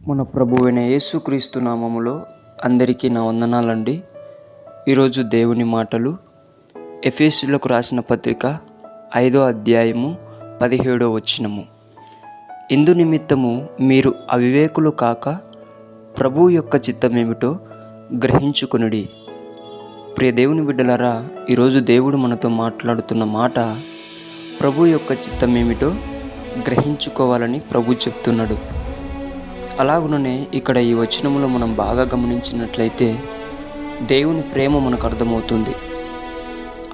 మన ప్రభువైన యేసుక్రీస్తు నామములో అందరికీ నా వందనాలండి. ఈరోజు దేవుని మాటలు ఎఫెసీయులకు రాసిన పత్రిక 5వ అధ్యాయము 17వ వచనము. ఇందు నిమిత్తము మీరు అవివేకులు కాక ప్రభువు యొక్క చిత్తమేమిటో గ్రహించుకొనుడి. ప్రియ దేవుని బిడ్డలారా, ఈరోజు దేవుడు మనతో మాట్లాడుతున్న మాట ప్రభు యొక్క చిత్తమేమిటో గ్రహించుకోవాలని ప్రభు చెప్తున్నాడు. అలాగుననే ఇక్కడ ఈ వచనములో మనం బాగా గమనించినట్లయితే దేవుని ప్రేమ మనకు అర్థమవుతుంది.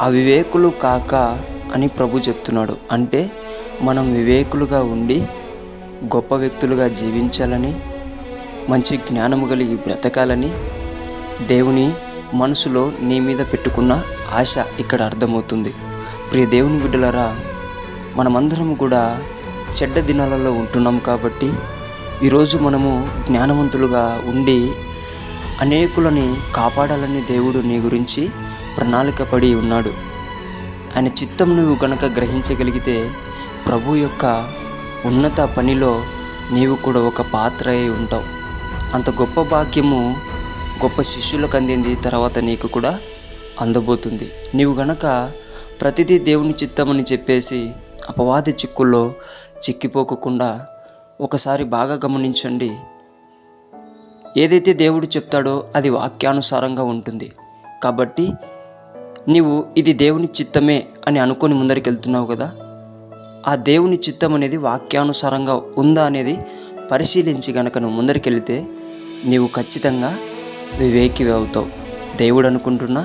అవివేకులు కాక అని ప్రభు చెప్తున్నాడు. అంటే మనం వివేకులుగా ఉండి గొప్ప వ్యక్తులుగా జీవించాలని, మంచి జ్ఞానము కలిగి బ్రతకాలని దేవుని మనసులో నీ మీద పెట్టుకున్న ఆశ ఇక్కడ అర్థమవుతుంది. ప్రియ దేవుని బిడ్డలారా, మనమందరం కూడా చెడ్డ దినాలలో ఉంటున్నాం కాబట్టి ఈరోజు మనము జ్ఞానవంతులుగా ఉండి అనేకులని కాపాడాలని దేవుడు నీ గురించి ప్రణాళిక పడి ఉన్నాడు. ఆయన చిత్తం నువ్వు గనక గ్రహించగలిగితే ప్రభు యొక్క ఉన్నత పనిలో నీవు కూడా ఒక పాత్ర అయి ఉంటావు. అంత గొప్ప భాగ్యము గొప్ప శిష్యులకు అందింది, తర్వాత నీకు కూడా అందబోతుంది. నీవు గనక ప్రతిదీ దేవుని చిత్తమని చెప్పేసి అపవాది చిక్కుల్లో చిక్కిపోకుండా ఒకసారి బాగా గమనించండి. ఏదైతే దేవుడు చెప్తాడో అది వాక్యానుసారంగా ఉంటుంది. కాబట్టి నీవు ఇది దేవుని చిత్తమే అని అనుకొని ముందరికి వెళ్తున్నావు కదా, ఆ దేవుని చిత్తం అనేది వాక్యానుసారంగా ఉందా అనేది పరిశీలించి గనక నువ్వు ముందరికి వెళితే నీవు ఖచ్చితంగా వివేకివి అవుతావు. దేవుడు అనుకుంటున్న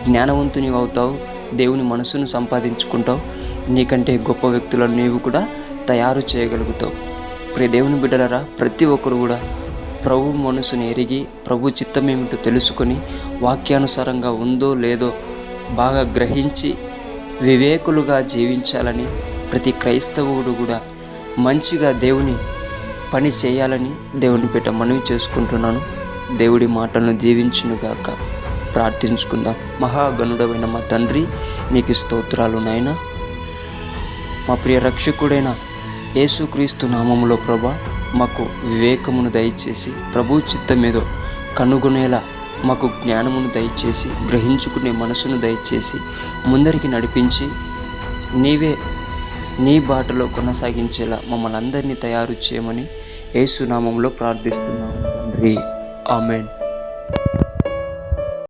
జ్ఞానవంతుని అవుతావు. దేవుని మనసును సంపాదించుకుంటావు. నీకంటే గొప్ప వ్యక్తులను నీవు కూడా తయారు చేయగలుగుతావు. ప్రియ దేవుని బిడ్డలారా, ప్రతి ఒక్కరు కూడా ప్రభు మనసుని ఎరిగి ప్రభు చిత్తం ఏమిటో తెలుసుకొని వాక్యానుసారంగా ఉందో లేదో బాగా గ్రహించి వివేకులుగా జీవించాలని ప్రతి క్రైస్తవుడు కూడా మంచిగా దేవుని పని చేయాలని దేవుని బిడ్డ మనవి చేసుకుంటున్నాను. దేవుడి మాటలను దీవించునుగాక. ప్రార్థించుకుందాం. మహాగణుడమైన మా తండ్రి, నీకు స్తోత్రాలు నాయనా. మా ప్రియ రక్షకుడైన యేసుక్రీస్తు నామములో ప్రభా, మాకు వివేకమును దయచేసి ప్రభు చిత్తం ఏదో కనుగొనేలా మాకు జ్ఞానమును దయచేసి గ్రహించుకునే మనసును దయచేసి ముందరికి నడిపించి నీవే నీ బాటలో కొనసాగించేలా మమ్మల్ని అందరినీ తయారు చేయమని యేసు నామములో ప్రార్థిస్తున్నాము తండ్రి. ఆమెన్.